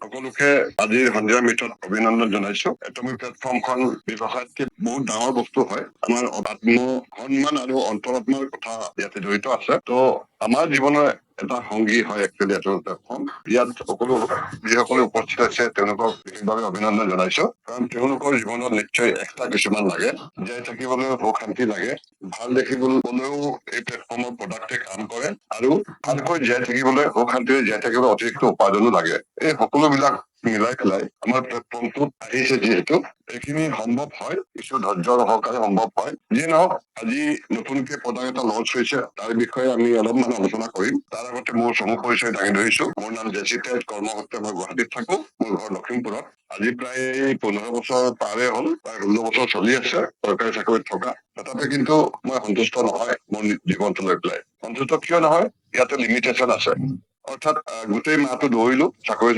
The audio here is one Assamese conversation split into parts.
সকলোকে আজিৰ সন্ধিয়া মিটত অভিনন্দন জনাইছো। এটমি প্লেটফৰ্মখন ব্যৱসায়তকে বহুত ডাঙৰ বস্তু হয়। আমাৰ আত্ম সন্মান আৰু অন্তৰাত্মাৰ কথা ইয়াতে জড়িত আছে। তো আমাৰ জীৱনৰ এটা সংগী হয় একচুৱেলি এটমি প্লেটফৰ্ম। ইয়াত সকলো যিসকলে উপস্থিত আছে তেওঁলোকক বিশেষভাৱে অভিনন্দন জনাইছো, কাৰণ তেওঁলোকৰ জীৱনত নিশ্চয় এক্সট্ৰা কিছুমান লাগে। জীয়াই থাকিবলৈ সুখ শান্তি লাগে, ভাল দেখিবলৈও এই প্লেটফৰ্মৰ প্ৰডাক্টে কাম কৰে, আৰু ভালকৈ জীয়াই থাকিবলৈ সুখ শান্তিৰে জীয়াই থাকিবলৈ অতিৰিক্ত উপাৰ্জনো লাগে। এই সকলোবিলাক মিলাই পেলাই আমাৰ প্লেটফৰ্মটোত আহিছে যিহেতু এইখিনি সম্ভৱ হয়, কিছু ধৈৰ্য সহকাৰে সম্ভৱ হয়। যিয়ে নহওক, আজি নতুনকে প্ৰডাক্ট এটা লঞ্চ হৈছে, তাৰ বিষয়ে আমি অলপমান আলোচনা কৰিম। তাৰ আগতে মোৰ চমু পৰিচয় দাঙি ধৰিছো। মোৰ নাম জেচি তেজ, কৰ্মসূত্ৰে মই গুৱাহাটীত থাকো, মোৰ ঘৰ লখিমপুৰত। আজি প্ৰায় 15 বছৰ পাৰে হ'ল, প্ৰায় 16 বছৰ চলি আছে চৰকাৰী চাকৰিত থকা। তথাপি কিন্তু মই সন্তুষ্ট নহয় মোৰ জীৱনটো লৈ পেলাই। সন্তুষ্ট কিয় নহয়? ইয়াতে লিমিটেশ্যন আছে। অৰ্থাৎ গোটেই মাহটো দৌৰিলো চাকৰি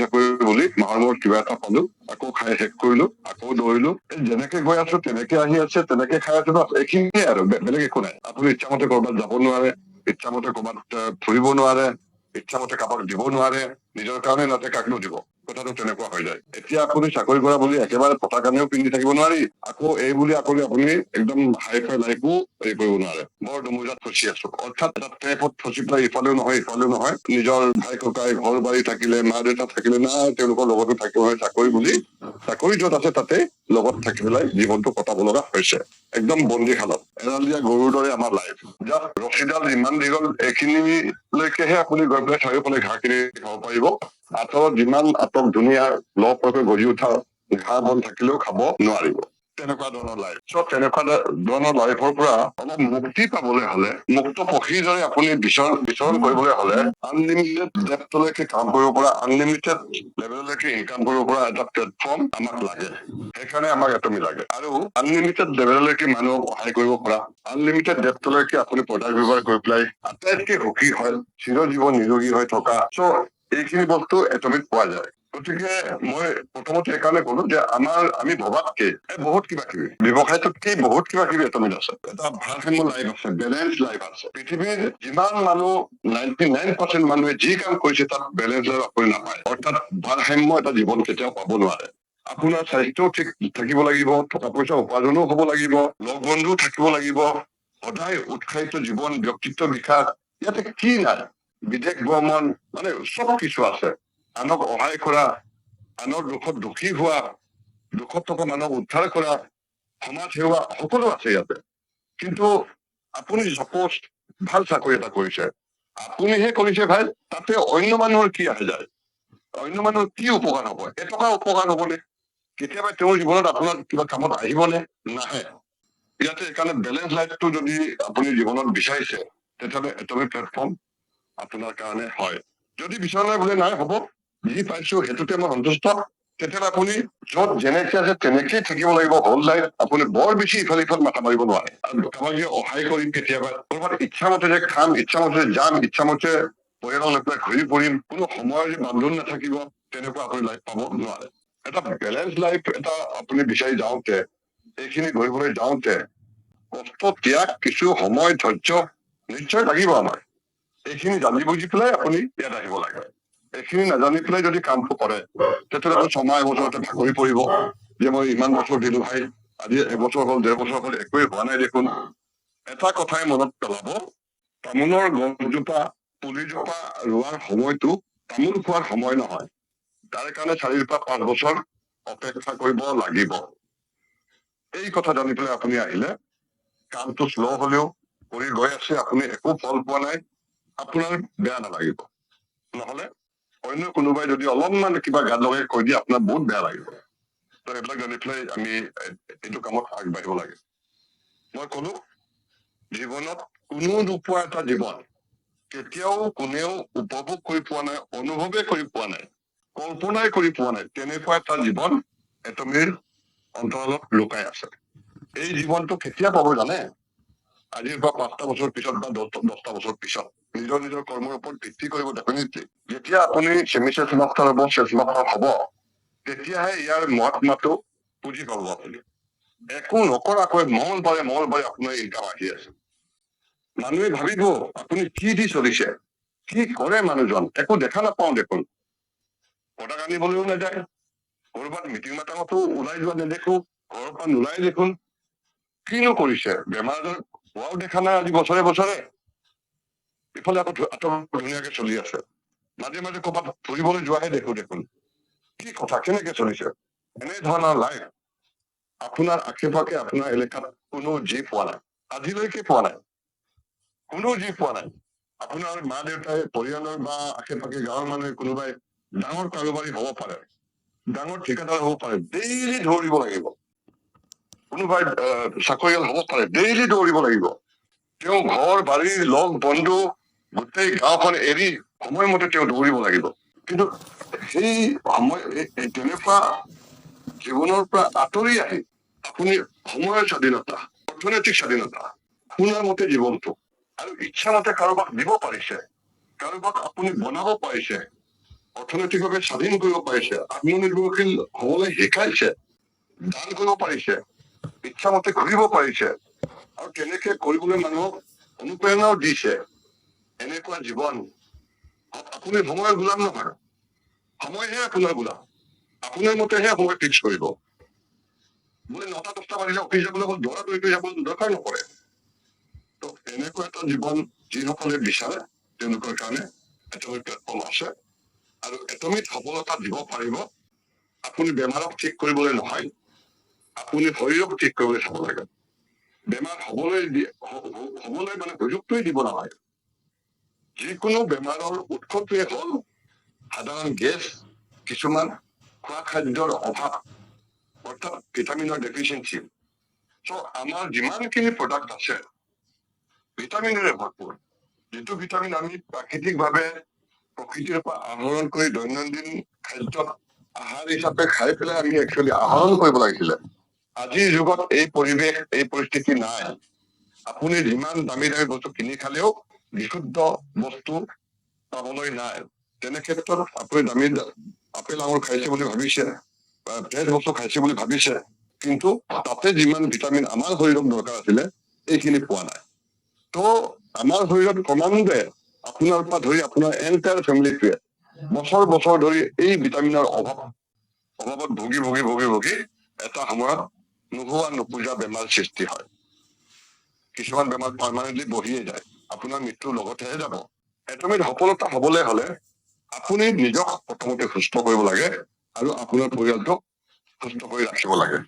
বুলি, মাহৰ মূৰত কিবা এটা পালো, আকৌ খাই শেষ কৰিলো, আকৌ দৌৰিলো, যেনেকে গৈ আছো তেনেকে আহি আছে, তেনেকে খাই আছো, এইখিনিয়ে আৰু বেলেগ একো নাই। আপুনি ইচ্ছামতে কৰবাত যাব নোৱাৰে, ইচ্ছামতে কৰবাত ফুৰিব নোৱাৰে, ইচ্ছামতে কাৰোবাক দিব নোৱাৰে, নিজৰ কাৰণে নাথাকে কাকনো দিব। কথাটো তেনেকুৱা হৈ যায়। এতিয়া আপুনি চাকৰি কৰা বুলি একেবাৰে পতাকানিও পিন্ধি থাকিব নোৱাৰি, আকৌ এই বুলি আপুনি একদম হাই ফাই লাইফো হেৰি কৰিব নোৱাৰে। বৰ দুমোজাত ফচি আছো। অৰ্থাৎ এটা ট্ৰেপত ফচি পেলাই ইফালেও নহয় নিজৰ ভাই ককাই ঘৰ বাৰী থাকিলে, মা দেউতা থাকিলে নাই, তেওঁলোকৰ লগতো থাকিব হয়। চাকৰি য'ত আছে তাতে লগত থাকি পেলাই জীৱনটো কটাব লগা হৈছে। একদম বন্দীশালত এৰাল দিয়া গৰুৰ দৰে আমাৰ লাইফ। জাষ্ট ৰছীডাল যিমান দীঘল এইখিনিলৈকেহে আপুনি গৈ পেলাই চাৰিওফালে ঘাঁহখিনি খাব পাৰিব। আঁতৰত যিমান ধুনীয়া লহপহকৈ গজি উঠা ঘাঁহ বন থাকিলেও খাব নোৱাৰিব। তেনেকুৱা ধৰণৰ লাইফ। তেনেকুৱা ধৰণৰ লাইফৰ পৰা অলপ মুক্তি পাবলৈ হলে, মুক্ত পক্ষীৰ দৰে আপুনি বিচৰণ কৰিবলৈ হলে আনলিমিটেড ডেপথলৈকে কাম কৰিব পৰা, আনলিমিটেড লেভেললৈকে ইনকাম কৰিব পৰা এটা প্লেটফৰ্ম আমাক লাগে। সেইকাৰণে আমাক এটমি লাগে। আৰু আনলিমিটেড লেভেললৈকে মানুহক সহায় কৰিব পৰা, আনলিমিটেড ডেপথলৈকে আপুনি প্ৰডাক্ট ব্যৱহাৰ কৰি পেলাই আটাইতকৈ সুখী হয়, চিৰজীৱন নিৰোগী হৈ থকা, এইখিনি বস্তু এটমিত পোৱা যায়। গতিকে মই প্ৰথমতে সেইকাৰণে কলো যে আমি ভবাতকে বহুত কিবা কিবি ব্যৱসায়টোতকে বহুত কিবা কিবি এটমিত আছে। এটা ভাৰসাম্য লাইফ আছে, বেলেঞ্চ লাইফ আছে। পৃথিৱীৰ যিমান মানুহ 99% মানুহে যি কাম কৰিছে তাত বেলেঞ্চ লাইফ আপুনি নাপায়। অৰ্থাৎ ভাৰসাম্য এটা জীৱন কেতিয়াও পাব নোৱাৰে। আপোনাৰ স্বাস্থ্যও ঠিক থাকিব লাগিব, টকা পইচা উপাৰ্জনো হব লাগিব, লগ বন্ধুও থাকিব লাগিব, সদায় উৎসাহিত জীৱন, ব্যক্তিত্ব বিকাশ, ইয়াতে কি নাই? বিদেশ ভ্ৰমণ, মানে চব কিছু আছে। আনক সহায় কৰা, আনৰ দুখত দুখী হোৱা, দুখত থকা মানুহক উদ্ধাৰ কৰা, সমাজ সেৱা, সকলো আছে ইয়াতে। কিন্তু আপুনি চাপোজ ভাল চাকৰি এটা কৰিছে, আপুনিহে কৰিছে ভাই, তাতে অন্য মানুহৰ কি আহে যায়? অন্য মানুহৰ কি উপকাৰ হব? এটকা উপকাৰ হবনে? কেতিয়াবা তেওঁৰ জীৱনত আপোনাৰ কিবা কামত আহিবনে? নাহে। ইয়াতে সেইকাৰণে বেলেঞ্চ লাইফটো যদি আপুনি জীৱনত বিচাৰিছে, তেতিয়াহ'লে এটমি প্লেটফৰ্ম আপোনাৰ কাৰণে হয়। যদি বিচৰা নাই বোলে নাই হ'ব, যি পাইছো সেইটোতে মই সন্তুষ্ট, তেতিয়াহ'লে আপুনি য'ত যেনেকে আছে তেনেকেই থাকিব লাগিব হ'ল লাইফ। আপুনি বৰ বেছি ইফাল মাথা মাৰিব নোৱাৰে। আৰু কাৰোবাক সহায় কৰিম, কেতিয়াবা কৰবাত ইচ্ছামতে যে খাম, ইচ্ছামতে যাম, ইচ্ছামতে পৰিয়ালৰ লৈ পেলাই ঘূৰি ফুৰিম, কোনো সময়ৰ যে বান্ধোন নাথাকিব, তেনেকুৱা আপুনি লাইফ পাব নোৱাৰে। এটা বেলেঞ্চ লাইফ এটা আপুনি বিচাৰি যাওঁতে, এইখিনি কৰিবলৈ যাওঁতে কষ্ট, ত্যাগ, কিছু সময়, ধৈৰ্য নিশ্চয় লাগিব আমাৰ। এইখিনি জানি বুজি পেলাই আপুনি ইয়াত আহিব লাগে। এইখিনি নাজানি পেলাই যদি কামটো কৰে, তেতিয়াহ'লে আপুনি 6 মাহ এবছৰতে ভাগৰি পৰিব যে মই ইমান বছৰ দিলো ভাই, আজি 1 বছৰ হ'ল, 1.5 বছৰ হ'ল, একোৱেই হোৱা নাই দেখোন। এটা কথাই মনত পেলাব, তামোলৰ গছজোপা, পুলিজোপা ৰোৱাৰ সময়টো তামোল খোৱাৰ সময় নহয়। তাৰ কাৰণে 4 পৰা 5 বছৰ অপেক্ষা কৰিব লাগিব। এই কথা জানি পেলাই আপুনি আহিলে, কামটো শ্ল' হলেও কৰি গৈ আছে, আপুনি একো ফল পোৱা নাই, আপোনাৰ বেয়া নালাগিব। নহলে অন্য কোনোবাই যদি অলপমান কিবা গাত লগাই কৈ দিয়ে, আপোনাৰ বহুত বেয়া লাগিব। তো এইবিলাক জানি পেলাই আমি এইটো কামত আগবাঢ়িব লাগে। মই কলো, জীৱনত কোনো নোপোৱা এটা জীৱন, কেতিয়াও কোনেও উপভোগ কৰি পোৱা নাই, অনুভৱে কৰি পোৱা নাই, কল্পনাই কৰি পোৱা নাই, তেনেকুৱা এটা জীৱন এটমিৰ অন্তৰালত লুকাই আছে। এই জীৱনটো কেতিয়া পাব জানে? আজিৰ পৰা 5টা বছৰ পিছত বা 10টা বছৰ পিছত। নিজৰ কৰ্মৰ ওপৰত ভিত্তি কৰিব ডেফিনেটলি। যেতিয়া আপুনি চেমিষ্টাৰ হ'ব, তেতিয়াহে ইয়াৰ মহাত্মাটো বুজি পাব আপুনি। একো নকৰাকৈ মঙ্গলবাৰে আপোনাৰ ইনকাম আহি আছে। মানুহে ভাবিব আপুনি কি দি চলিছে, কি কৰে মানুহজন, একো দেখা নাপাওঁ দেখোন। পতাকা আনিবলৈও নাযায়, কৰবাত মিটিং মাটাঙতো ওলাই যোৱা নেদেখো, ঘৰৰ পৰা নোলাই দেখোন। কিনো কৰিছে? বেমাৰ আজাৰ হোৱাও দেখা নাই আজি বছৰে বছৰে। ইফালে আকৌ ধুনীয়াকে চলি আছে। মাজে মাজে কৰবাত ফুৰিবলৈ যোৱাহে দেখো দেখোন। কি কথা, কেনেকে চলিছে? এনেধৰণৰ লাইফ আপোনাৰ আশে পাশে আপোনাৰ এলেকাত কোনো জীৱ পোৱা নাই, আজিলৈকে পোৱা নাই, কোনো জীৱ পোৱা নাই। আপোনাৰ মা দেউতাই পৰিয়ালৰ বা আশে পাশে গাঁৱৰ মানুহে কোনোবাই ডাঙৰ কাৰোবাৰী হব পাৰে, ডাঙৰ ঠিকাদাৰ হব পাৰে, ডেইলি দৌৰিব লাগিব। কোনোবাই চাকৰিয়াল হব পাৰে, ডেইলি দৌৰিব লাগিব। তেওঁ ঘৰ বাৰী লগ বন্ধু গোটেই গাঁওখন এৰি সময়মতে তেওঁ দৌৰিব লাগিব। কিন্তু সেই সময় তেনেকুৱা জীৱনৰ পৰা আঁতৰি আহি আপুনি সময়ৰ স্বাধীনতা, অৰ্থনৈতিক স্বাধীনতা, আপোনাৰ মতে জীৱনটো আৰু ইচ্ছা মতে কাৰোবাক দিব পাৰিছে, কাৰোবাক আপুনি বনাব পাৰিছে, অৰ্থনৈতিকভাৱে স্বাধীন কৰিব পাৰিছে, আত্মনিৰ্ভৰশীল হবলৈ শিকাইছে, দান কৰিব পাৰিছে, ইচ্ছা মতে ঘূৰিব পাৰিছে, আৰু তেনেকে কৰিবলৈ মানুহক অনুপ্ৰেৰণাও দিছে। এনেকুৱা জীৱন আপুনি সময়ৰ গোলাম নহয়, সময়হে আপোনাৰ গোলাম। আপোনাৰ মতেহে সময় ফিক্স কৰিব। বোলে 9টা 10টা বাজিলে অফিচ যাবলৈ হ'ল, দৌৰা দৌৰি যাব দৰকাৰ নপৰে। তো এনেকুৱা এটা জীৱন যিসকলে বিচাৰে তেওঁলোকৰ কাৰণে এটমিক প্লেটফৰ্ম আছে, আৰু এটমিক সফলতা দিব পাৰিব। আপুনি বেমাৰক ঠিক কৰিবলৈ নহয়, আপুনি শৰীৰক ঠিক কৰিবলৈ চাব লাগে। বেমাৰ হবলৈ মানে সুযোগটোৱে দিব নালাগে। যিকোনো বেমাৰৰ উৎসটোৱে হ'ল সাধাৰণ গেছ, কিছুমান খোৱা খাদ্যৰ অভাৱ, অৰ্থাৎ ভিটামিনৰ ডেফিচিয়েঞ্চি। আমাৰ যিমানখিনি প্ৰডাক্ট আছে ভিটামিনেৰে ভৰপূৰ, যিটো ভিটামিন আমি প্ৰাকৃতিকভাৱে প্ৰকৃতিৰ পৰা আহৰণ কৰি দৈনন্দিন খাদ্যত আহাৰ হিচাপে খাই পেলাই আমি একচুৱেলি আহৰণ কৰিব লাগিছিলে। আজিৰ যুগত এই পৰিৱেশ, এই পৰিস্থিতি নাই। আপুনি যিমান দামী দামী বস্তু কিনি খালেও বিশুদ্ধ বস্তু পাবলৈ নাই। তেনে ক্ষেত্ৰত আপুনি দামী আপেল আঙুৰ খাইছে বুলি ভাবিছে, ফ্ৰেছ বস্তু খাইছে বুলি ভাবিছে, কিন্তু তাতে যিমান ভিটামিন আমাৰ শৰীৰত দৰকাৰ আছিলে এইখিনি পোৱা নাই। তো আমাৰ শৰীৰত ক্ৰমান্বয়ে আপোনাৰ পৰা ধৰি আপোনাৰ এণ্টায়াৰ ফেমিলিটোৱে বছৰ বছৰ ধৰি এই ভিটামিনৰ অভাৱত ভুগি ভুগি ভুগি ভুগি এটা সময়ত নোহোৱা নোপোজা বেমাৰ সৃষ্টি হয়। কিছুমান বেমাৰ পাৰ্মানেণ্টলি বহিয়ে যায়, আপোনাৰ মৃত্যুৰ লগতেহে যাব। এটমিক সফলতা হবলৈ হলে আপুনি নিজক প্ৰথমতে সুস্থ কৰিব লাগে আৰু আপোনাৰ পৰিয়ালটোক সুস্থ কৰি ৰাখিব লাগে।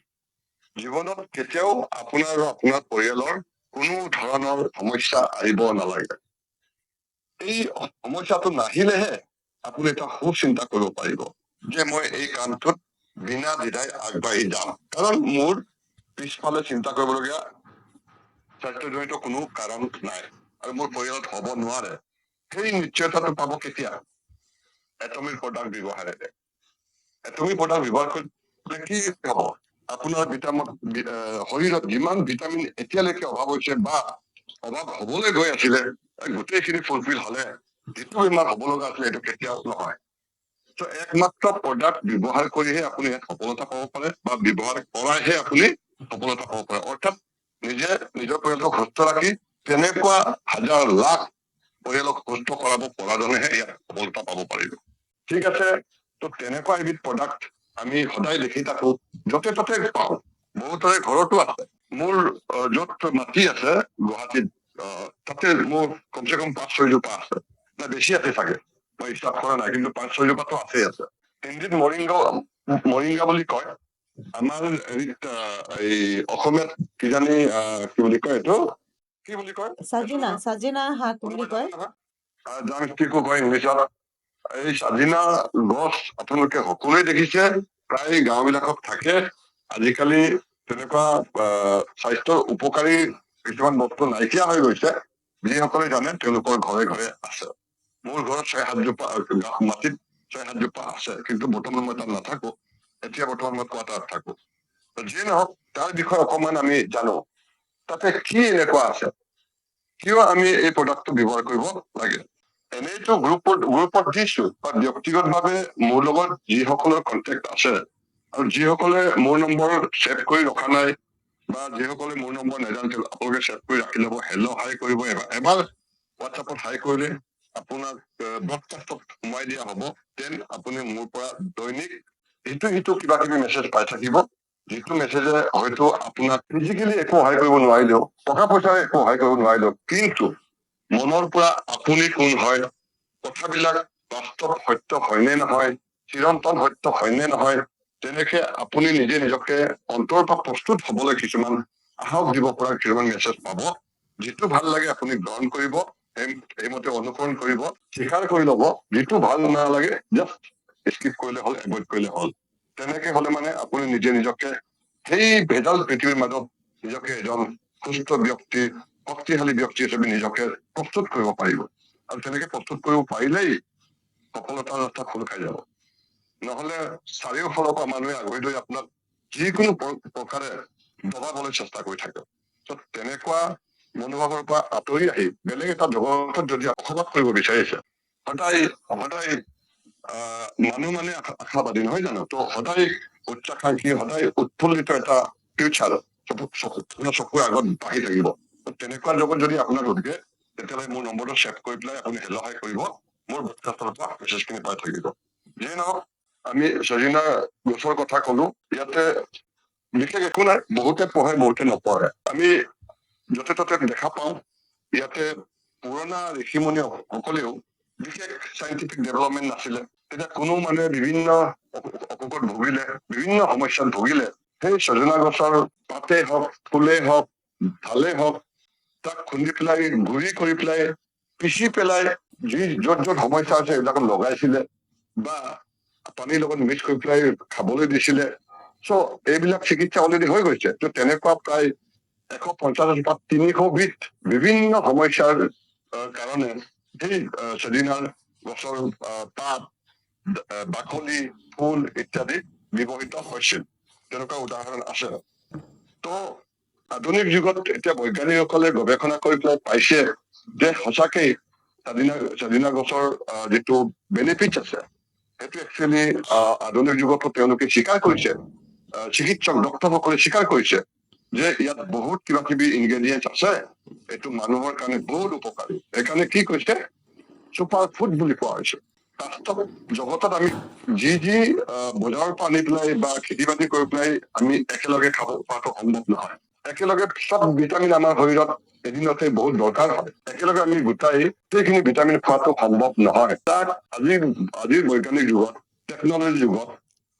জীৱনত কেতিয়াও আপোনাৰ আৰু আপোনাৰ পৰিয়ালৰ কোনো ধৰণৰ সমস্যা আহিব নালাগে। এই সমস্যাটো নাহিলেহে আপুনি এটা সুচিন্তা কৰিব পাৰিব যে মই এই কামটোত বিনা দ্বিধাই আগবাঢ়ি যাম, কাৰণ মোৰ পিছফালে চিন্তা কৰিবলগীয়া স্বাস্থ্যজনিত কোনো কাৰণ নাই আৰু মোৰ পৰিয়ালত হব নোৱাৰে। সেই নিশ্চয়তাটো পাব কেতিয়া? এটমিক প্ৰডাক্ট ব্যৱহাৰেৰে। এটমিক প্ৰডাক্ট ব্যৱহাৰ কৰিলে কি হব? আপোনাৰ শৰীৰত যিমান ভিটামিন এতিয়ালৈকে অভাৱ হৈছে বা অভাৱ হবলৈ গৈ আছিলে, গোটেইখিনি ফুলফিল হলে যিটো বেমাৰ হব লগা আছিলে সেইটো কেতিয়াও নহয়। তো একমাত্ৰ প্ৰডাক্ট ব্যৱহাৰ কৰিহে আপুনি ইয়াত সফলতা পাব পাৰে, বা ব্যৱহাৰ কৰাইহে আপুনি সফলতা পাব পাৰে। অৰ্থাৎ নিজে নিজৰ পৰিয়ালক সুস্থ ৰাখি তেনেকুৱা হাজাৰ লাখ পৰিয়ালক সুস্থ কৰাব পৰাজনেহে ইয়াত সফলতা পাব পাৰিব। ঠিক আছে, তো তেনেকুৱা এবিধ প্ৰডাক্ট আমি সদায় দেখি থাকো, য'তে ত'তে পাওঁ, বহুতৰে ঘৰতো আছে। মোৰ য'ত মাটি আছে গুৱাহাটীত, তাতে মোৰ কমচে কম 5-6 জোপা আছে, না বেছি আছে চাগে, মই হিচাপ কৰা নাই, কিন্তু 5-6 জোপাতো আছে। হিন্দীত মৰিংগা বুলি কয়, আমাৰ হেৰিত এই অসমীয়াত কিজানি কি বুলি কয় এইটো, কি বুলি কয়, চাজিনা শাক বুলি কয়। জাংষ্টিকো কয় ইংলিছত। এই চাজিনা গছ আপোনালোকে সকলোৱে দেখিছে, প্ৰায় গাঁও বিলাকত থাকে। আজিকালি তেনেকুৱা স্বাস্থ্যৰ উপকাৰী কিছুমান বস্তু নাইকিয়া হৈ গৈছে, যিসকলে জানে তেওঁলোকৰ ঘৰে ঘৰে আছে। মোৰ ঘৰত 6-7 জোপা মাটিত 6-7 জোপা আছে, কিন্তু বৰ্তমান মই তাত নাথাকো। এতিয়া বৰ্তমান মই কোৱাৰ্টাৰত থাকো। যিয়ে নহওক তাৰ বিষয়ে অকমান আমি জানো, তাতে কি এনেকুৱা আছে, কিয় আমি এই প্ৰডাক্টটো ব্যৱহাৰ কৰিব লাগে। এনেইতো গ্ৰুপত দিছো, বা ব্যক্তিগতভাৱে মোৰ লগত যিসকলৰ কন্টেক্ট আছে আৰু যিসকলে মোৰ নম্বৰ ছেভ কৰি ৰখা নাই, বা যিসকলে মোৰ নম্বৰ নাজানে আপোনালোকে ছেভ কৰি ৰাখি ল'ব। হেল্ল' হাই কৰিব, এবাৰ হোৱাটছএপত হাই কৰিলে আপোনাক ব্ৰডকাষ্টত সোমাই দিয়া হ'ব। দেন আপুনি মোৰ পৰা দৈনিক ইটো কিবা কিবি মেছেজ পাই থাকিব, যিটো মেছেজে হয়তো আপোনাক ফিজিকেলি একো সহায় কৰিব নোৱাৰিলেও, টকা পইচাৰে একো সহায় কৰিব নোৱাৰিলেও, কিন্তু মনৰ পৰা আপুনি কোন হয়, কথাবিলাক বাস্তৱ সত্য হয়নে নহয়, চিৰন্তন সত্য হয়নে নহয়, তেনেকে আপুনি নিজে নিজকে অন্তৰৰ পৰা প্ৰস্তুত হবলৈ কিছুমান সাহস দিব পৰা কিছুমান মেছেজ পাব। যিটো ভাল লাগে আপুনি গ্ৰহণ কৰিব, সেইমতে অনুসৰণ কৰিব, স্বীকাৰ কৰি ল'ব। যিটো ভাল নালাগে জাষ্ট স্কিপ কৰিলে হ'ল, এভইড কৰিলে হ'ল। তেনেকে হলে মানে আপুনি নিজে নিজকে সেই ভেজাল পৃথিৱীৰ মাজত নিজকে এজন সুস্থ ব্যক্তি, শক্তিশালী ব্যক্তি হিচাপে নিজকে প্ৰস্তুত কৰিব পাৰিব। আৰু তেনেকে প্ৰস্তুত কৰিব পাৰিলেই সফলতাৰ ৰাস্তা খোল খাই যাব। নহলে চাৰিওফালৰ পৰা মানুহে আগুৰি ধৰি আপোনাক যিকোনো প্ৰকাৰে দবাবলৈ চেষ্টা কৰি থাকে। তেনেকুৱা মনোভাৱৰ পৰা আঁতৰি আহি বেলেগ এটা জগতত যদি বসবাস কৰিব বিচাৰিছে, সদায় মানুহ মানে আশাবাদী নহয় জানো? ত সদায় উচ্চাকাংক্ষী, সদায় উৎফুল্লিত এটা ফিউচাৰ চকুৰ আগত বাঢ়ি থাকিব। তেনেকুৱা জগত যদি আপোনাৰ গতিকে, তেতিয়াহ'লে মোৰ নম্বৰটো ছেভ কৰি পেলাই আপুনি হেল্ল হাই কৰিব, মোৰ ব্ৰডকাষ্টৰ পৰা মেছেজখিনি পাই থাকিব। যিয়ে নহওক, আমি সজিনা গছৰ কথা কলো, ইয়াতে বিশেষ একো নাই, বহুতে পঢ়ে বহুতে নপঢ়ে। আমি য'তে ত'তে দেখা পাওঁ, ইয়াতে পুৰণা ঋষিমুনি সকলেও বিশেষ চাইণ্টিফিক ডেভেলপমেণ্ট নাছিলে, তেতিয়া কোনো মানুহে বিভিন্ন অসুখত ভুগিলে, বিভিন্ন সমস্যাত ভুগিলে, সেই সজনা গছৰ পাতেই হওক, ফুলেই হওক, ঢালেই হওক, তাক খুন্দি পেলাই গুৰি কৰি পেলাই পিচি পেলাই য'ত সমস্যা আছে সেইবিলাকত লগাইছিলে, বা পানীৰ লগত মিক্স কৰি পেলাই খাবলৈ দিছিলে। এইবিলাক চিকিৎসা অলৰেডি হৈ গৈছে। তেনেকুৱা প্ৰায় 150 বা 300 বিধ বিভিন্ন সমস্যাৰ কাৰণে সেই সজিনাৰ গছৰ পাত, বাকলি, ফুল ইত্যাদি ব্যৱহৃত হৈছিল। তেনেকুৱা উদাহৰণ আছে। তো আধুনিক যুগত এতিয়া বৈজ্ঞানিকসকলে গৱেষণা কৰি পেলাই পাইছে যে সঁচাকেই সজিনা গছৰ যিটো বেনিফিট আছে, সেইটো একচুৱেলি আধুনিক যুগতো তেওঁলোকে স্বীকাৰ কৰিছে। চিকিৎসক ডক্তৰসকলে স্বীকাৰ কৰিছে যে ইয়াত বহুত কিবা কিবি ইনগ্ৰেডিয়েন্ট আছে, এইটো মানুহৰ কাৰণে বহুত উপকাৰী। সেইকাৰণে কি কৈছে, চুপাৰ ফুড বুলি কোৱা হৈছে। বাস্তৱ জগতত আমি যি বজাৰৰ পৰা আনি পেলাই বা খেতি বাতি কৰি পেলাই আমি একেলগে খাব পৰাটো সম্ভৱ নহয়। একেলগে চব ভিটামিন আমাৰ শৰীৰত এদিনতে বহুত দৰকাৰ হয়, একেলগে আমি গোটাই সেইখিনি ভিটামিন খোৱাটো সম্ভৱ নহয়। তাক আজিৰ বৈজ্ঞানিক যুগত, টেকনলজিৰ যুগত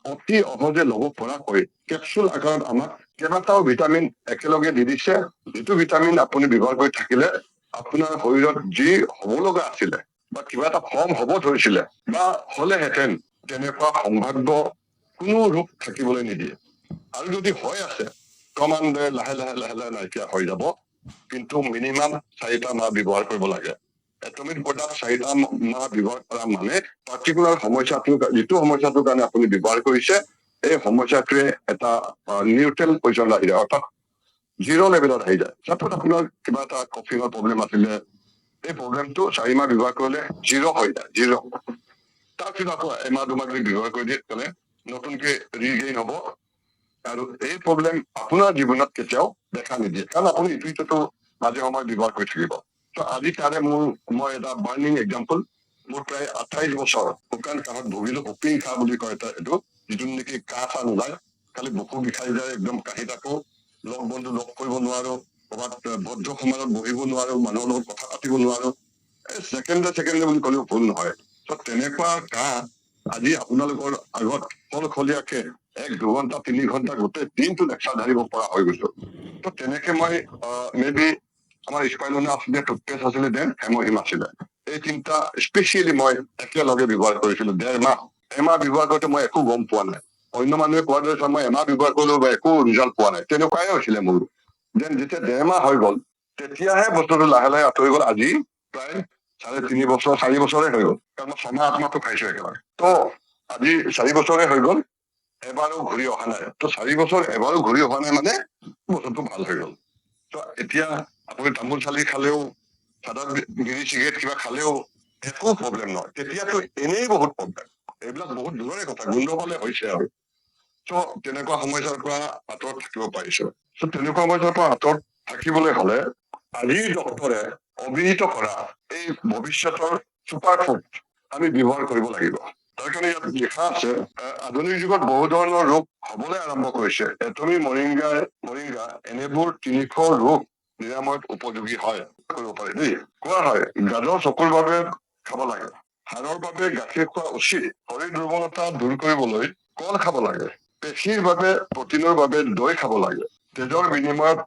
অতি সহজে ল'ব পৰাকৈ কেপচুল আকাৰত আমাক কেইবাটাও ভিটামিন একেলগে দি দিছে, যিটো ভিটামিন আপুনি ব্যৱহাৰ কৰি থাকিলে আপোনাৰ শৰীৰত যি হব লগা আছিলে বা কিবা এটা ফৰ্ম হব ধৰিছিলে বা হলেহেঁতেন, তেনেকুৱা সম্ভাৱ্য কোনো ৰোগ থাকিবলৈ নিদিয়ে। আৰু যদি হৈ আছে, ক্ৰমান্বয়ে লাহে লাহে নাইকিয়া হৈ যাব। কিন্তু মিনিমাম 4টা মাহ ব্যৱহাৰ কৰিব লাগে। এটমিক প্ৰডাক্ট 4টা মাহ ব্যৱহাৰ কৰা মানে পাৰ্টিকুলাৰ যিটো সমস্যাটোৰ কাৰণে আপুনি ব্যৱহাৰ কৰিছে, এই সমস্যাটোৱে এটা নিউট্ৰেল পৰ্যায়লৈ আহি যায়, অৰ্থাৎ 0 লেভেলত আহি যায়। চাপোজ আপোনাৰ কিবা এটা কফিঙৰ প্ৰব্লেম আছিলে, এই প্ৰব্লেমটো 4 মাহ ব্যৱহাৰ কৰিলে 0 হৈ যায়, 0। তাৰপিছত আকৌ এমাহ দুমাহ যদি ব্যৱহাৰ কৰি দিয়ে, তেতিয়াহ'লে নতুনকে ৰিগেইন হব। আৰু এই প্ৰব্লেম আপোনাৰ জীৱনত কেতিয়াও দেখা নিদিয়ে, কাৰণ আপুনি ইটোতো মাজে সময়ে ব্যৱহাৰ কৰি থাকিব। আজি তাৰে মই এটা বাৰ্নিং এক্সাম্পল, মোৰ প্ৰায় 28 বছৰ শুকান কাহত ভুগিলো। হুপিং কাহ বুলি কয় এইটো, যিটো নেকি কাহ চাহ নোলায়, খালি বুকু বিষাই যায়, একদম কাহি থাকো, লগ বন্ধু লগ কৰিব নোৱাৰো, কৰবাত বদ্ধ সমাজত বহিব নোৱাৰো, মানুহৰ লগত কথা পাতিব নোৱাৰো। ছেকেণ্ডে বুলি ক'লেও ভুল নহয়। তেনেকুৱা কাহ আজি আপোনালোকৰ আগত সলসলীয়াকে 1-2 ঘন্টা 3 ঘন্টা গোটেই দিনটো লেকচাৰ ধাৰিব পৰা হৈ গৈছো। তেনেকে মই মেবি আমাৰ স্পাইলনা আছিলে, টুথপেষ্ট আছিলে, দেন হেমহিম আছিলে, এই 3টা স্পেচিয়েলি মই একেলগে ব্যৱহাৰ কৰিছিলো 1.5 মাহ। এমাহ ব্যৱহাৰ কৰোতে মই একো গম পোৱা নাই। অন্য মানুহে কোৱাৰ দৰে মই এমাহ ব্যৱহাৰ কৰিলো বা একো ৰিজাল্ট পোৱা নাই, তেনেকুৱাই হৈছিলে মোৰ। দেন যেতিয়া 1.5 মাহ হৈ গল, তেতিয়াহে বস্তুটো লাহে লাহে আঁতৰি গল। আজি প্ৰায় 3.5 বছৰ 4 বছৰে হৈ গল, কাৰণ মই 6 মাহ 8 মাহটো খাইছো একেবাৰে। আজি 4 বছৰে হৈ গল, এবাৰো ঘূৰি অহা নাই। 4 বছৰ এবাৰো ঘূৰি অহা নাই মানে বস্তুটো ভাল হৈ গল। এতিয়া আপুনি তামোল চালি খালেও, চাদা বিড়ি চিগাৰেট কিবা খালেও একো প্ৰব্লেম নহয়। তেতিয়াতো এনেই বহুত প্ৰব্লেম, এইবিলাক বহুত দূৰৰে কথা, গোন্ধ পালে হৈছে আৰু। তেনেকুৱা সমস্যাৰ পৰা আঁতৰত থাকিব পাৰিছো। তেনেকুৱা সমস্যাৰ পৰা আঁতৰত থাকিবলৈ হলে আজিৰ ডক্তৰে অভিহিত কৰা এই ভৱিষ্যতৰ ছুপাৰ ফুড আমি ব্যৱহাৰ কৰিব লাগিব। তাৰ কাৰণে ইয়াত লিখা আছে আধুনিক যুগত বহু ধৰণৰ ৰোগ হবলৈ আৰম্ভ কৰিছে। এটমি মৰিংগা এনেবোৰ 300 ৰোগ নিৰাময়ত উপযোগী হয় কৰিব পাৰি দেই। কোৱা হয় গাজৰ চকুৰ বাবে খাব লাগে, হাড়ৰ বাবে গাখীৰ খোৱা উচিত, শৰীৰ দুৰ্বলতা দূৰ কৰিবলৈ কল খাব লাগে, পেশীৰ বাবে প্ৰটিনৰ বাবে দৈ খাব লাগে, তেজৰ বিনিময়ত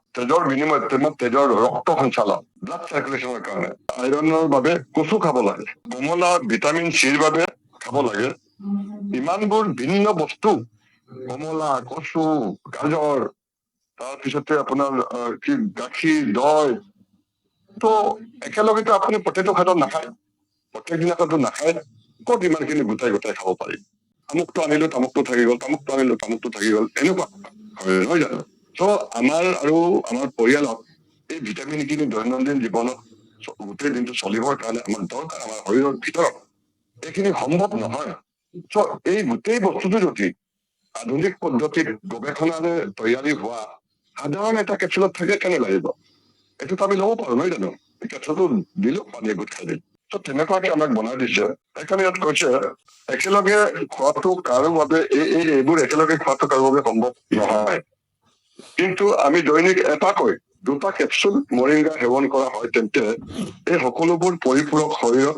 ৰক্ত সঞ্চালন ব্লাড চাৰ্কুলেশ্যনৰ কাৰণে আইৰণৰ বাবে কচু খাব লাগে, কমলা ভিটামিন চিৰ বাবে খাব লাগে। ইমানবোৰ ভিন্ন বস্তু কমলা, কচু, গাজৰ, তাৰপিছতে আপোনাৰ কি গাখীৰ, দৈ, তো একেলগেতো আপুনি প্ৰতিটো খাদ্য নাখায়, প্ৰত্যেক দিনাখনতো নাখায়, ক'ত ইমানখিনি গোটাই খাব পাৰি। আমুকটো আনিলো তামুকটো থাকি গ'ল, তামুকটো আনিলো তামুকটো থাকি গ'ল, এনেকুৱা হয় নহয় জানো? ত' আমাৰ পৰিয়ালত এই ভিটামিন খিনি দৈনন্দিন জীৱনত গোটেই দিনটো চলিবৰ কাৰণে আমাৰ দৰকাৰ, আমাৰ শৰীৰৰ ভিতৰত এইখিনি সম্ভৱ নহয়। চ' এই গোটেই বস্তুটো যদি আধুনিক পদ্ধতিত গৱেষণাৰে তৈয়াৰী হোৱা সাধাৰণ এটা কেপচুলত থাকে কেনে লাগিব? এইটোতো আমি ল'ব পাৰো নহয় জানো? কেপচুলটো দিলো, পানী গোট খাই দিলো। ত' তেনেকুৱাকে আমাক বনাই দিছে। সেইকাৰণে ইয়াত কৈছে একেলগে খোৱাটো কাৰো বাবে এইবোৰ একেলগে খোৱাটো কাৰো বাবে সম্ভৱ নহয়। কিন্তু আমি দৈনিক এটাকৈ 2টা কেপচুল মৰিংগা সেৱন কৰা হয় তেন্তে এই সকলোবোৰ পৰিপূৰক শৰীৰত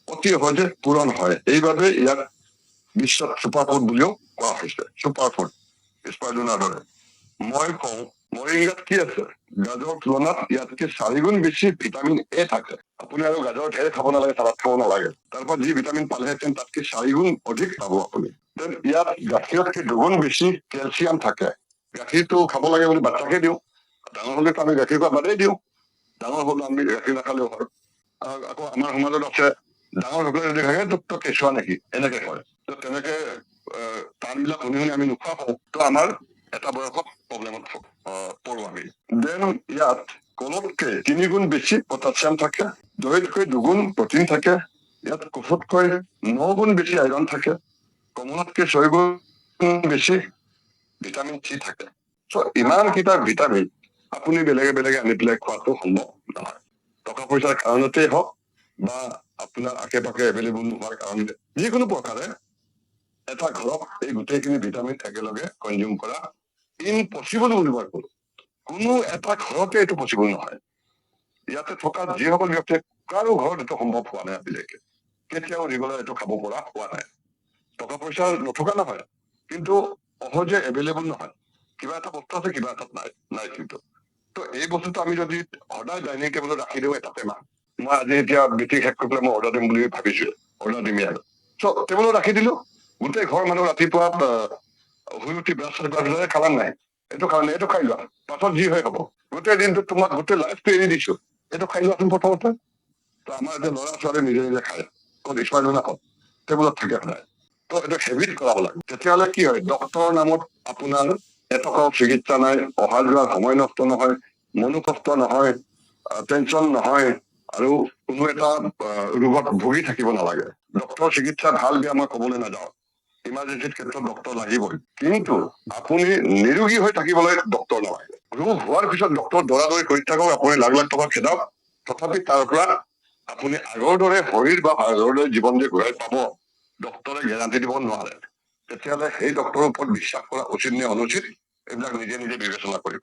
অতি সহজে পূৰণ হয়। এইবাবে ইয়াক বিশ্বত ছুপাৰ ফুড বুলিও কোৱা হৈছে। ছুপাৰ ফুড স্পাইৰুলিনাৰ দৰে। মই কওঁ মৰিংগাত কি আছে? গাজৰ তুলনাত ইয়াতকে 4 গুণ বেছি ভিটামিন এ থাকে। আপুনি আৰু গাজৰ ঢেৰ খাব নালাগে, চালাদ খাব নালাগে, তাৰ পৰা যি ভিটামিন পালেহেঁতেন তাতকে 4 গুণ অধিক পাব আপুনি। ইয়াত গাখীৰতকে 2 গুণ বেছি কেলছিয়াম থাকে। গাখীৰটো খাব লাগে বুলি বাচ্চাকে দিওঁ, ডাঙৰ হলেতো আমি গাখীৰ খোৱা বাদেই দিওঁ, ডাঙৰ হলো আমি গাখীৰ নাখালেও হয়। আকৌ আমাৰ সমাজত আছে ডাঙৰ সকলে যদি থাকে তোক কেঁচুৱা নেকি এনেকে কয়। তো তেনেকে টান বিলাক শুনি আমি নোখোৱা হওঁ, তো আমাৰ এটা বয়সত প্ৰব্লেমত পৰো আমি। দেন ইয়াত কলতকে 3 গুণ বেছি পটাছিয়াম থাকে, দৈতকৈ 2 গুণ প্ৰটিন থাকে, ইয়াত কচুতকৈ 9 গুণ বেছি আইৰণ থাকে, কমলাতকৈ 6 গুণ বেছি ভিটামিন চি থাকে। চ' ইমান কেইটা ভিটামিন আপুনি বেলেগে আনি পেলাই খোৱাটো সম্ভৱ নহয়। টকা পইচাৰ কাৰণতেই হওক বা আপোনাৰ আশে পাশে এভেইলেবল নোহোৱাৰ কাৰণে, যিকোনো প্ৰকাৰে এটা ঘৰত এই গোটেইখিনি ভিটামিন একেলগে কনজিউম কৰা ইম্পচিবল বুলি মই কলো। কোনো এটা ঘৰতে এইটো পচিবল নহয়। ইয়াতে থকা যিসকল ব্যক্তিয়ে কাৰো ঘৰত এইটো সম্ভৱ হোৱা নাই আজিলৈকে, কেতিয়াও ৰেগুলাৰ এইটো খাব পৰা হোৱা নাই। টকা পইচা নথকা নহয়, কিন্তু সহজে এভেইলেবল নহয়। কিবা এটা বস্তু আছে, কিবা এটাত নাই কিন্তু। তো এই বস্তুটো আমি যদি সদায় ডাইনিং টেবুলত ৰাখি দিওঁ এটা টেমা, মই আজি এতিয়া মিটিং শেষ কৰি পেলাই মই অৰ্ডাৰ দিম বুলি ভাবিছো, অৰ্ডাৰ দিমেই আৰু। চ' টেবুলত ৰাখি দিলো, গোটেই ঘৰ মানুহ ৰাতিপুৱা শুই উঠি ব্ৰাছ খালা নাই, এইটো খাই লোৱা, পাছত যি হয় হব। গোটেই দিনটো তোমাক গোটেই লাইফটো এৰি দিছো, এইটো খাই লোৱাচোন প্ৰথমতে। তো আমাৰ এতিয়া ল'ৰা ছোৱালী নিজে খায়, ক'ত স্পাইৰুলিনা ক'ত টেবুলত থাকে সদায়। তো এইটো হেবিট কৰাব লাগে। তেতিয়াহ'লে কি হয়, ডক্তৰৰ নামত আপোনাৰ এটকাও চিকিৎসা নাই, অহা যোৱা সময় নষ্ট নহয়, মনোকষ্ট নহয়, টেনচন নহয়, আৰু কোনো এটা ৰোগত ভুগি থাকিব নালাগে। ডক্তৰৰ চিকিৎসা ভাল বেয়া মই কবলৈ নাযাওঁ, ইমাৰ্জেঞ্চিৰ ক্ষেত্ৰত ডক্তৰ লাগিবই, কিন্তু আপুনি নিৰোগী হৈ থাকিবলৈ ডক্তৰ নালাগে। ৰোগ হোৱাৰ পিছত ডক্তৰ দৌৰাদৌৰি কৰি থাকক, আপুনি লাখ টকা খেদাওক, তথাপি তাৰ পৰা আপুনি আগৰ দৰে শৰীৰ বা আগৰ দৰে জীৱন যে ঘূৰাই পাব ডক্তৰে গেৰাণ্টি দিব নোৱাৰে। তেতিয়াহ'লে সেই ডক্তৰৰ ওপৰত বিশ্বাস কৰা উচিত নে অনুচিত, এইবিলাক নিজে বিবেচনা কৰিব।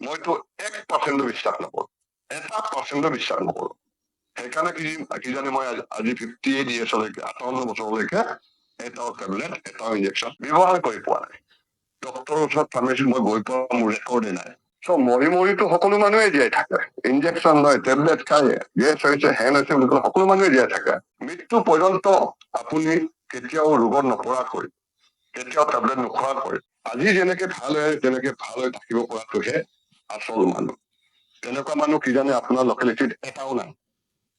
মইতো 1% বিশ্বাস নকৰো, 1% বিশ্বাস নকৰো। সেইকাৰণে কিজানি মই আজি 58 yearsলৈকে 58 বছৰলৈকে এটাও টেবলেট এটাও ইনজেকশ্যন ব্যৱহাৰ কৰি পোৱা নাই। ডক্তৰৰ ওচৰত ফাৰ্মাচীত মই গৈ পোৱা মোৰ ৰেকৰ্ডে নাই। চ' মৰিতো সকলো মানুহে জীয়াই থাকে, ইনজেকশ্যন লয়, টেবলেট খায়, গেছ হৈছে হেন হৈছে বুলি কয়, সকলো মানুহে জীয়াই থাকে। মৃত্যু পৰ্যন্ত আপুনি কেতিয়াও ৰোগত নপৰাকৈ, কেতিয়াও টেবলেট নোখোৱাকৈ আজি যেনেকে ভাল হৈ থাকিব পৰাটোহে আচল মানুহ। তেনেকুৱা মানুহ কিজানি আপোনাৰ লোকেলিটিত এটাও নাই,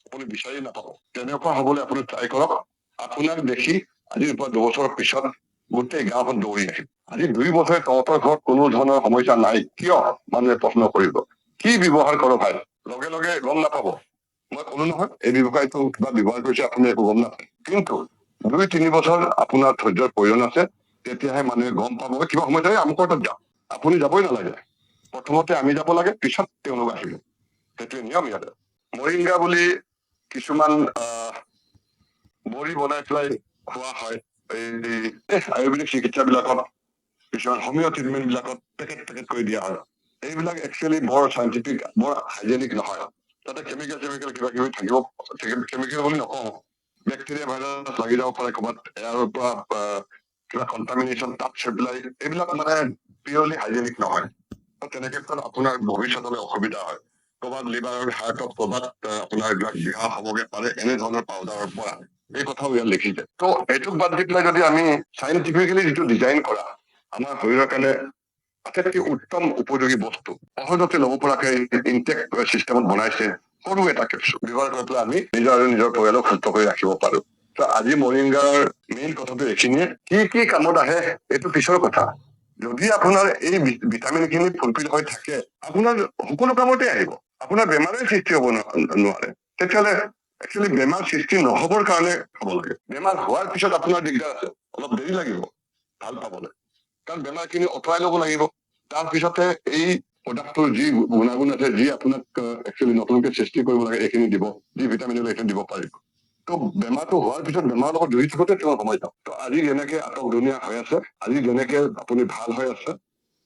আপুনি বিচাৰি নাপাব। তেনেকুৱা হবলৈ আপুনি ট্ৰাই কৰক। আপোনাক দেখি আজিৰ পৰা 2 বছৰৰ পিছত গোটেই গাঁওখন দৌৰি আহিব। আজি 2 বছৰে তহঁতৰ ঘৰত কোনো ধৰণৰ সমস্যা নাই কিয় মানুহে প্ৰশ্ন কৰিব, কি ব্যৱহাৰ কৰ ভাই, লগে গম নাপাব। মই কলো নহয় এই ব্যৱসায়টো কিবা ব্যৱহাৰ কৰিছে আপুনি একো গম নাপায়, কিন্তু 2-3 বছৰ আপোনাৰ ধৈৰ্যৰ প্ৰয়োজন আছে, তেতিয়াহে মানুহে গম পাব। কিবা সমস্যা আমুকৰ তাত যাওক, আপুনি যাবই নালাগে, প্ৰথমতে আমি যাব লাগে, পিছত তেওঁলোক আহিব। সেইটোৱে নিয়ম ইয়াতে। মৰিংগা বুলি কিছুমান বড়ি বনাই পেলাই খোৱা হয়। এই আয়ুৰ্বেদিক চিকিৎসাবিলাকত কিছুমান হোমিঅ ট্ৰিটমেণ্ট বিলাকত পেকেট কৰি দিয়া হয়। এইবিলাক একচুৱেলি বৰ চাইণ্টিফিক, বৰ হাইজেনিক নহয়। তাতে কেমিকেল কিবা কিবি থাকিব, কেমিকেল বুলি নকওঁ, বেক্টেৰিয়া ভাইৰাছ লাগি যাব পাৰে ক'ৰবাত, এয়াৰৰ পৰা কিবা কণ্টামিনেশ্যন তাত পেলাই, এইবিলাক মানে পিয়ৰলি হাইজেনিক নহয়। তেনেকে আপোনাৰ ভৱিষ্যতলৈ অসুবিধা হয়। ক'ৰবাত লিভাৰৰ হাৰ্টত ক'ৰবাত আপোনাৰ এইবিলাক ঘাঁহ হ'বগে পাৰে, এনেধৰণৰ পাউডাৰৰ পৰা, এই কথাও ইয়াত লিখিছে। ত' এইটোক বাদ দি পেলাই যদি আমি চাইণ্টিফিকেলি যিটো ডিজাইন কৰা আমাৰ শৰীৰৰ কাৰণে আটাইতকৈ উত্তম উপযোগী বস্তু, সহজতে ল'ব পৰাকৈ ইনটেক চিষ্টেমত বনাইছে, সৰু এটা কেপচুল ব্যৱহাৰ কৰি পেলাই আমি নিজৰ আৰু নিজৰ পৰিয়ালক সুস্থ কৰি ৰাখিব পাৰো। ত' আজি মৰিংগাৰ মেইন কথাটো এইখিনিয়ে। কি কামত আহে এইটো পিছৰ কথা। যদি আপোনাৰ এই ভিটামিন খিনি ফুলফিল হৈ থাকে, আপোনাৰ সকলো কামতে আহিব, আপোনাৰ বেমাৰৰ সৃষ্টি হ'ব নোৱাৰে। তেতিয়াহ'লে একচুৱেলি বেমাৰ সৃষ্টি নহবৰ কাৰণে খাব লাগে। বেমাৰ হোৱাৰ পিছত আপোনাৰ দিগদাৰ আছে, অলপ দেৰি লাগিব ভাল পাবলৈ, কাৰণ বেমাৰখিনি আঁতৰাই ল'ব লাগিব। তাৰপিছতে এই প্ৰডাক্টটোৰ যি গুণাগুণ আছে, যি আপোনাক একচুৱেলি নতুনকে সৃষ্টি কৰিব লাগে, এইখিনি দিব, যি ভিটামিন এইখিনি দিব পাৰিব। ত' বেমাৰটো হোৱাৰ পিছত বেমাৰৰ লগত জড়িত থাকোঁতে তোমাৰ সময় যাওক। ত' আজি যেনেকে আটক ধুনীয়া হৈ আছে, আজি যেনেকে আপুনি ভাল হৈ আছে,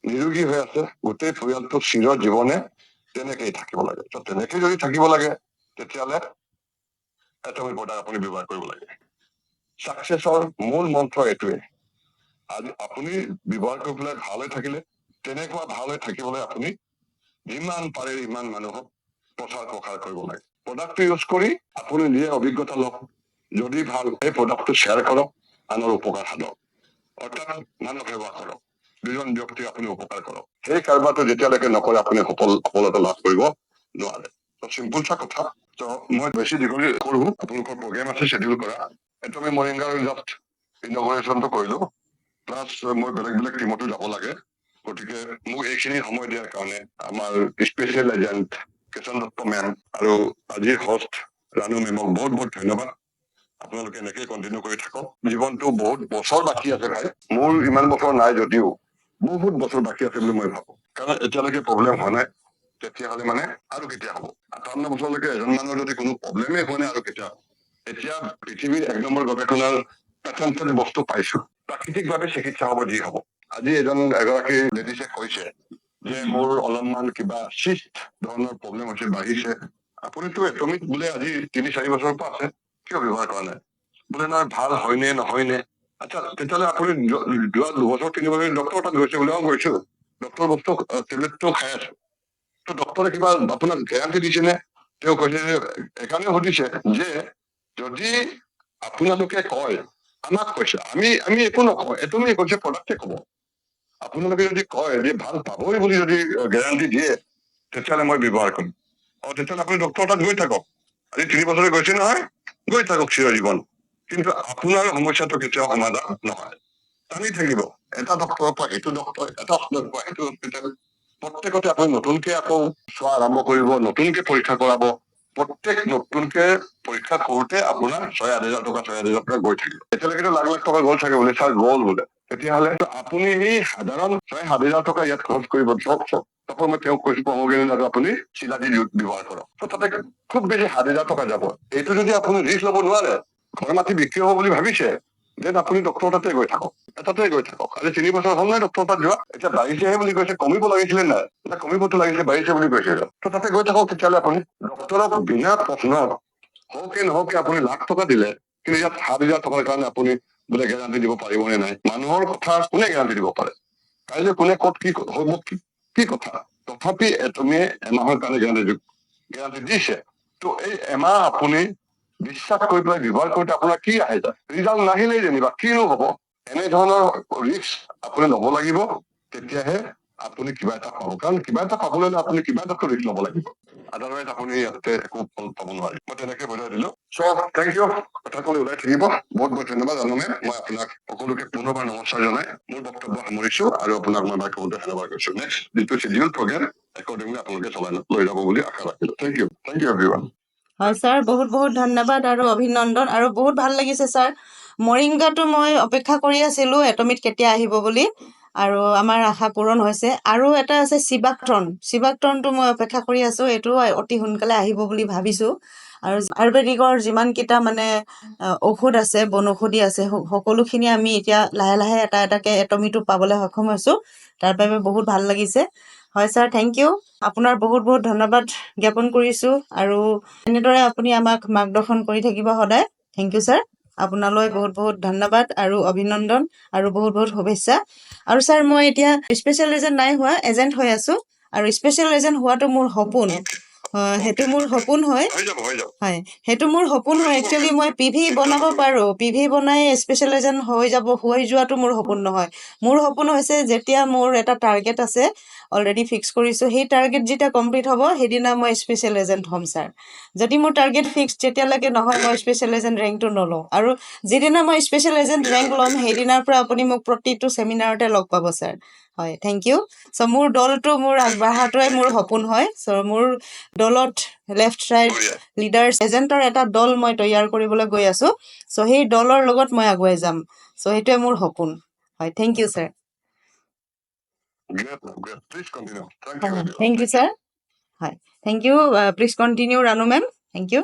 নিৰোগী হৈ আছে, গোটেই পৰিয়ালটো চিৰ জীৱনে তেনেকেই থাকিব লাগে। ত' তেনেকে যদি থাকিব লাগে, তেতিয়াহ'লে এটমিক প্ৰডাক্ট আপুনি ব্যৱহাৰ কৰিব লাগে। ছাকচেছৰ মূল মন্ত্ৰ এইটোৱে। আজি আপুনি ব্যৱহাৰ কৰি পেলাই ভাল হৈ থাকিলে, তেনেকুৱা ভাল হৈ থাকিবলৈ আপুনি যিমান পাৰে ইমান মানুহক প্ৰসাৰ কৰিব লাগে। প্ৰডাক্টটো ইউজ কৰি আপুনি নিজে অভিজ্ঞতা লওক, যদি ভাল এই প্ৰডাক্টটো শ্বেয়াৰ কৰক, আনৰ উপকাৰ সাধক, অৰ্থাৎ মানৱ সেৱা কৰক, দুজন ব্যক্তিক আপুনি উপকাৰ কৰক। সেই কাৰবাৰটো যেতিয়ালৈকে নকৰে আপুনি সফলতা লাভ কৰিব নোৱাৰে। চিম্পুল চা কথা। ত' মই বেছি দীঘলীয়া কৰো, আপোনালোকৰ প্ৰগ্ৰেম আছে শ্বেডিউল কৰা। এইটো আমি মৰিংগাৰ জাষ্ট ইনগৰেশ্যনটো কৰিলো, প্লাছ মই বেলেগ টিমতো যাব লাগে। গতিকে মোক এইখিনি সময় দিয়াৰ কাৰণে আমাৰ special agent Kishan Dutta ma'am আৰু আজিৰ হোষ্ট ৰাণু মেমক বহুত ধন্যবাদ। আপোনালোকে এনেকে কণ্টিনিউ কৰি থাকক। জীৱনটো বহুত বছৰ বাকী আছে ভাই, মোৰ ইমান বছৰ নাই যদিও বহুত বছৰ বাকী আছে বুলি মই ভাবো, কাৰণ এতিয়ালৈকে প্ৰব্লেম হোৱা নাই। তেতিয়াহ'লে মানে আৰু কেতিয়া হ'ব? 58 বছৰলৈকে এজন মানুহৰ যদি কোনো প্ৰব্লেমেই হোৱা নাই, আৰু কেতিয়া? এতিয়া পৃথিৱীৰ 1 নম্বৰ গৱেষণাৰ পেটেণ্টেড বস্তু পাইছো, প্ৰাকৃতিকভাৱে চিকিৎসা হ'ব যি হ'ব। আজি এগৰাকী লেডিছে কৈছে যে মোৰ অলপমান কিবা চিষ্ট ধৰণৰ প্ৰব্লেম হৈছে, বাঢ়িছে। আপুনিতো এটমিক বোলে আজি 3-4 বছৰৰ পৰা আছে, কিয় ব্যৱহাৰ কৰা নাই? বোলে নহয় ভাল হয়নে নহয়নে। আচ্ছা, তেতিয়াহ'লে আপুনি যোৱা 2 বছৰ 3 বছৰ ডক্টৰ তাত গৈছে বোলে, গৈছো, ডক্টৰ বস্তু টেবলেটটো খাই আছো। তো ডক্টৰে কিবা আপোনাক গেৰাণ্টি দিছে নে? তেওঁ কৈছে যে এইকাৰণে সুধিছে যে যদি আপোনালোকে কয়, আমাক কৈছে, আমি একো নকওঁ, এটমি কৈছে প্ৰডাক্টে ক'ব। আপোনালোকে যদি কয় যে ভাল পাবই বুলি যদি গেৰাণ্টি দিয়ে, তেতিয়াহ'লে মই ব্যৱহাৰ কৰিম। তেতিয়াহ'লে আপুনি ডক্টৰ তাত গৈ থাকক। আজি 3 বছৰে গৈছে নহয়, গৈ থাকক চিৰ জীৱন। কিন্তু আপোনাৰ সমস্যাটো কেতিয়াও সমাধান নহয়, টানি থাকিব এটা ডক্টৰৰ পৰা সেইটো ডক্টৰ, এটা হস্পিটেলৰ পৰা সেইটো হস্পিটেল। প্ৰত্যেকতে আপুনি নতুনকে আকৌ চোৱা আৰম্ভ কৰিব, নতুনকে পৰীক্ষা কৰাব। প্ৰত্যেক নতুনকে পৰীক্ষা কৰোতে আপোনাৰ 6,000 টকা 6,000 টকা গৈ থাকিব। এতিয়ালৈকেতো লাখ টকা গ'ল থাকে বোলে, ছাৰ গ'ল বোলে। তেতিয়াহ'লে আপুনি এই সাধাৰণ 6,000 টকা ইয়াত খৰচ কৰিব চব। তাৰপৰ মই তেওঁক কৈছো পমগ্ৰেনেট আৰু আপুনি চিলাদি ব্যৱহাৰ কৰক। তো তাতে খুব বেছি 7,000 টকা যাব। এইটো যদি আপুনি ৰিস্ক ল'ব নোৱাৰে, ঘৰ মাটি বিক্ৰী হ'ব বুলি ভাবিছে, দেন আপুনি ডক্টৰ তাতে গৈ থাকক, এটাতে গৈ থাকক। আজি 3 বছৰ হ'ল নাই ডক্টৰ তাত যোৱা? এতিয়া বাঢ়িছেহে বুলি কৈছে, কমিব লাগিছিলে নাই? এতিয়া কমিবতো লাগিছে, বাঢ়িছে বুলি কৈছে। তো তাতে গৈ থাকক। তেতিয়াহ'লে আপুনি ডক্টৰক বিনা প্ৰশ্নত হওকে নহওকে আপুনি লাখ টকা দিলে, কিন্তু ইয়াত 7,000 টকাৰ কাৰণে আপুনি বোলে গেৰাণ্টি দিব পাৰিবনে নাই? মানুহৰ কথা কোনে গেৰাণ্টি দিব পাৰে? কাইলৈ কোনে ক'ত কি হ'ব কি কথা? তথাপি তুমি এমাহৰ কাৰণে গেৰাণ্টি দিছে। তো এই এমাহ আপুনি বিশ্বাস কৰি পেলাই ব্যৱহাৰ কৰোঁতে আপোনাৰ কি আহে যায়? ৰিজাল্ট নাহিলেই যেনিবা কিনো হ'ব? এনেধৰণৰ ৰিস্ক আপুনি ল'ব লাগিব, তেতিয়াহে আপুনি কিবা এটা পাব। কাৰণ কিবা এটা পাবলৈ হ'লে আপুনি কিবা এটা ৰিস্ক ল'ব লাগিব, আদাৰৱাইজ আপুনি ইয়াতে একো ফল পাব নোৱাৰে। মই তেনেকে বুজাই দিলো। চ' থেংক ইউ। কথা ক'লে ওলাই থাকিব। বহুত ধন্যবাদ জানমে। মই আপোনাক সকলোকে পুনৰবাৰ নমস্কাৰ জনাই মোৰ বক্তব্য সামৰিছো, আৰু আপোনাক মই বাক্যতে ধন্যবাদ কৰিছো। নেক্সট যিটো শ্বেডিউল প্ৰগ্ৰেম একৰ্ডিংলি আপোনালোকে চলাই লৈ যাব বুলি আশা ৰাখিলো। Thank you everyone. হয় ছাৰ, বহুত ধন্যবাদ আৰু অভিনন্দন, আৰু বহুত ভাল লাগিছে ছাৰ। মৰিংগাটো মই অপেক্ষা কৰি আছিলোঁ এটমিত কেতিয়া আহিব বুলি, আৰু আমাৰ আশা পূৰণ হৈছে। আৰু এটা আছে চিবাকট্ৰনটো মই অপেক্ষা কৰি আছোঁ, এইটো অতি সোনকালে আহিব বুলি ভাবিছোঁ। আৰু আয়ুৰ্বেদিকৰ যিমানকেইটা মানে ঔষধ আছে বনৌষধি আছে সকলোখিনি আমি এতিয়া লাহে লাহে এটা এটাকৈ এটমিটো পাবলৈ সক্ষম হৈছোঁ। তাৰ বাবে বহুত ভাল লাগিছে। হয় ছাৰ, থেংক ইউ। আপোনাৰ বহুত বহুত ধন্যবাদ জ্ঞাপন কৰিছোঁ আৰু এনেদৰে আপুনি আমাক মাৰ্গদৰ্শন কৰি থাকিব সদায়। Thank you sir. আপোনালৈ বহুত বহুত ধন্যবাদ আৰু অভিনন্দন আৰু বহুত বহুত শুভেচ্ছা। আৰু ছাৰ, মই এতিয়া স্পেচিয়েল এজেণ্ট নাই হোৱা, এজেণ্ট হৈ আছোঁ। আৰু স্পেচিয়েল এজেণ্ট হোৱাটো মোৰ সপোন। সেইটো মোৰ সপোন হয়। হৈ যাব হয়, সেইটো মোৰ সপোন হয়। একচুৱেলি মই PV বনাব পাৰোঁ, PV বনাই স্পেচিয়েল এজেণ্ট হৈ যোৱাটো মোৰ সপোন নহয়। মোৰ সপোন হৈছে যেতিয়া মোৰ এটা টাৰ্গেট আছে, অলৰেডি ফিক্স কৰিছোঁ, সেই টাৰ্গেট যেতিয়া কমপ্লিট হ'ব সেইদিনা মই স্পেচিয়েল এজেণ্ট হ'ম ছাৰ। যদি মোৰ টাৰ্গেট ফিক্স যেতিয়ালৈকে নহয় মই স্পেচিয়েল এজেণ্ট ৰেংকটো নলওঁ। আৰু যিদিনা মই স্পেচিয়েল এজেণ্ট ৰেংক ল'ম সেইদিনাৰ পৰা আপুনি মোক প্ৰতিটো ছেমিনাৰতে লগ পাব ছাৰ। হয়, থেংক ইউ। চ' মোৰ দলটো মোৰ আগবঢ়াটোৱে মোৰ সপোন হয়। চ' মোৰ দলত লেফ্ট ৰাইট লিডাৰ্ছ এজেণ্টৰ এটা দল মই তৈয়াৰ কৰিবলৈ গৈ আছোঁ। চ' সেই দলৰ লগত মই আগুৱাই যাম। চ' সেইটোৱে মোৰ সপোন। হয়, thank you sir. Great, great. Please continue. Thank you হয়, very much. Thank you sir. হয়, thank you. Please continue Ranu ma'am. Thank U.